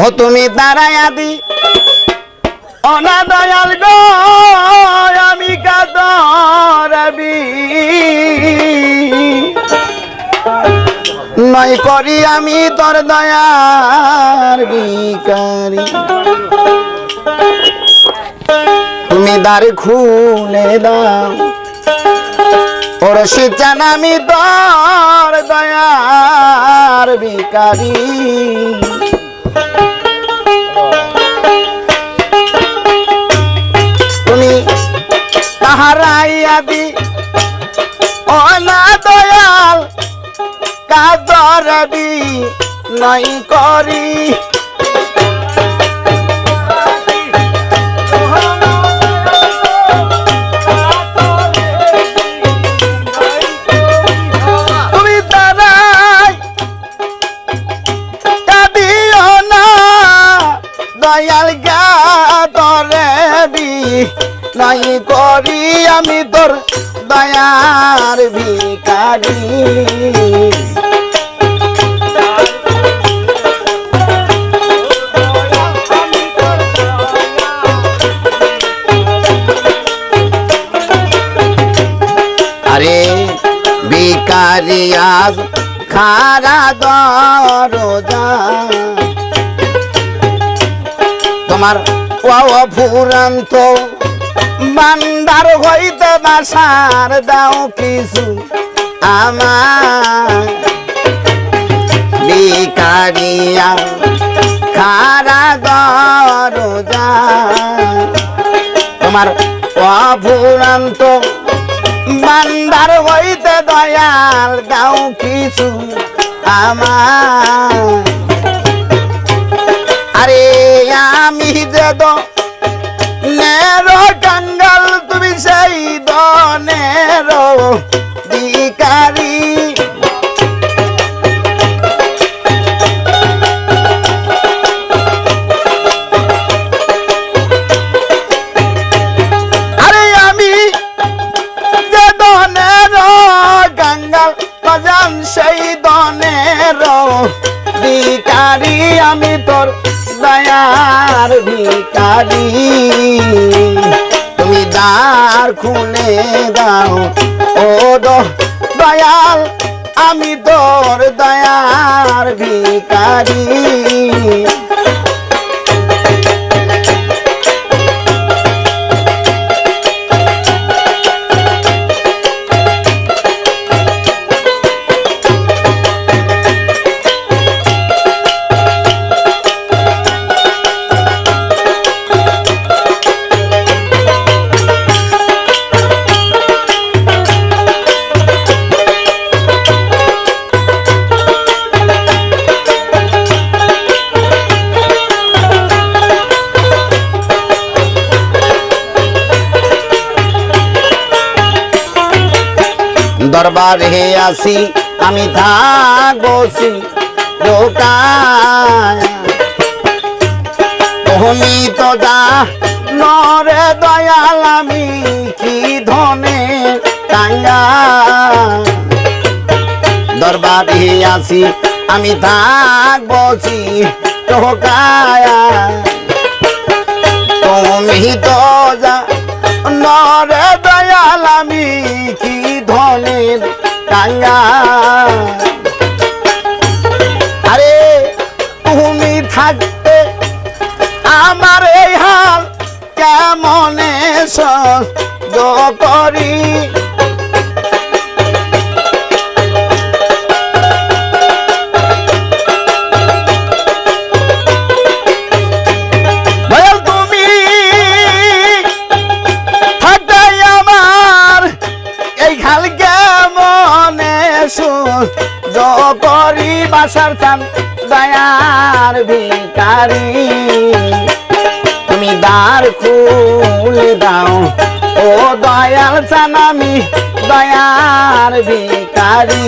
ও তুমি দাঁড়াইয়া দি অনা দয়াল গো আমি কাতরাবি নয় করি আমি তোর দয়ার ভিখারি তুমি দ্বার খুলে দাও ওর শিচান আমি তোর দয়ার ভিখারি তুমি তাহারাইয়া দি ও না দয়াল কাতরাবি নাই করি তুমি তারাই কাঁদিও না দয়াল কাতরাবি নাই করি আমি তোর দয়ার ভিখারি আরে ভিখারি আজ খারা দরজা তোমার ফুরান্ত বান্দার হইতে বাসার দাও কিছু আমার ভিখারিয়া খারা দরজা তোমার অফুরান্ত বান্দার হইতে দয়াল দাও কিছু আমার আরে আমি যে নেরো কাঙ্গাল তুমি সেই দনেরো ভিখারি আরে আমি যে দনেরো কাঙ্গাল বাজান সেই দনেরো ভিখারি আমি তোর দয়ার ভিখারি তুমি দ্বার খুলে দাও ও দয়াল আমি তোর দয়ার ভিখারি দরবারে আসি আমি থাকবসি দোকান তুমি তো যা নরে দয়াল আমি কি ধনে টাঙ্গা দরবারে আসি আমি থাকবসি দোকান তুমি তো যা নরে দয়াল আমি কি ধনের টাঙ্গা আরে তুমি থাকতে আমার এই হাল কেমনে সহ্য করি করি বাসার চান দয়ার ভিখারি তুমি দ্বার খুলে দাও ও দয়াল চান আমি দয়ার ভিখারি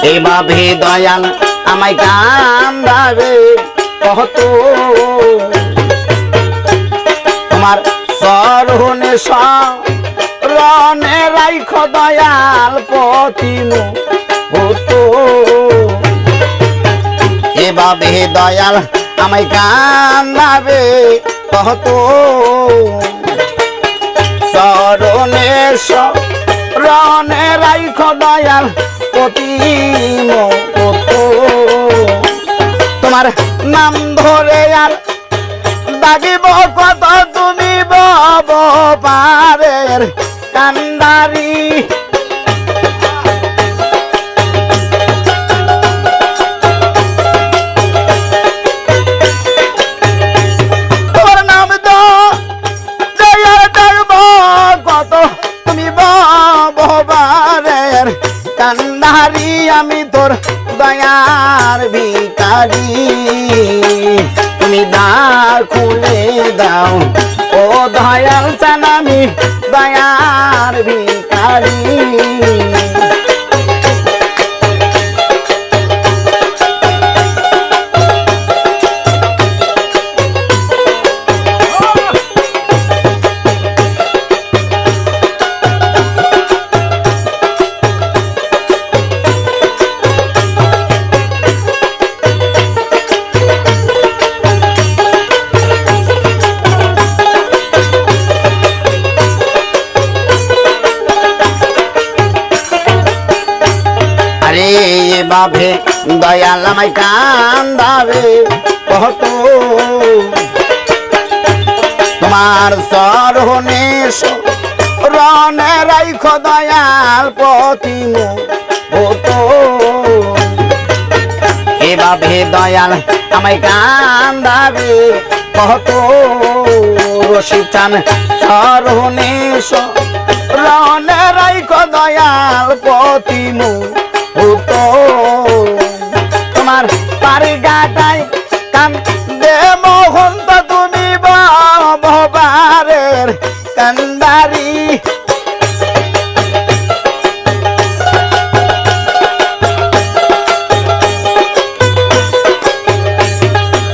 এভাবে দয়াল আমায় কান্দাবে কত তোমার সরহনে রনে রাইখ দয়াল পতিনু হতো এভাবে দয়াল আমায় কান্দাবে কত সরনে রনে রাইখ দয়াল পতিনু হতো তোমার নাম ধরে আর দাগিব কত তুমি বব পারের কান্দারি তোর নাম তো জয়ার ডাকব কত তুমি বব পারের কান্দারি আমি তোর দয়ার ভিখারি তুমি দ্বার খুলে দাও ও দয়াল চান আমি দয়ার ভিখারি বাভে দয়াল আমায় কান্দাবে কত তোমার সরহনে রনে রাইখ দয়াল পতিনু হতো এভাবে দয়াল আমায় কান্দাবে কত রশি চান সরহনে রনে রাইখ দয়াল পতিনু হতো তোমার পারি গাটাই কান দে মোহন তো তুমি ভবারের কান্দারি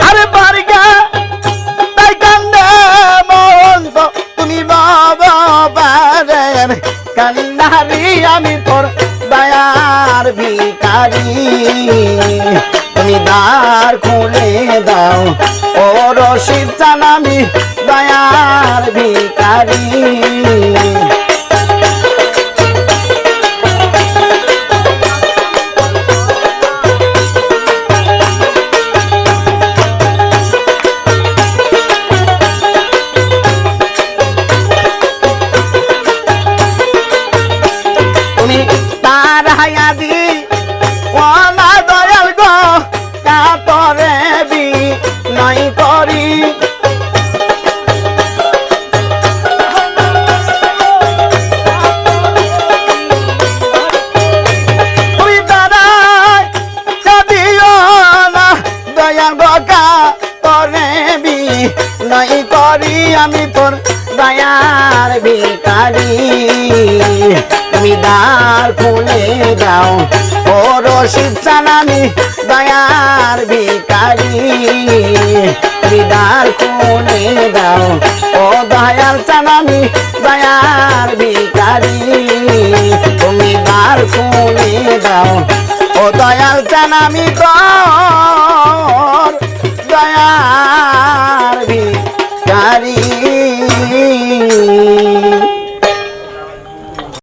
আরে পারি গাটাই কান দে মোহন তো তুমি ভবারের কান্দারি আমি তোর দয়ার ভিখারি তুমি দ্বার খুলে দাও ও রশিদ চান আমি দয়ার ভিখারি তুমি তার হায়াদি ওলা দয়াল গো কাতরে বি নাই করি তুই দাঁড়াই চাদিও না দয়াল গো কাতরে বি নাই করি আমি তোর দয়ার ভিখারি তুমি দ্বার খুলে দাও ও রশিদ চান আমি দয়ার ভিখারি তুমি দ্বার খুলে দাও ও দয়াল চান আমি দয়ার ভিখারি তুমি দ্বার খুলে দাও ও দয়াল চান আমি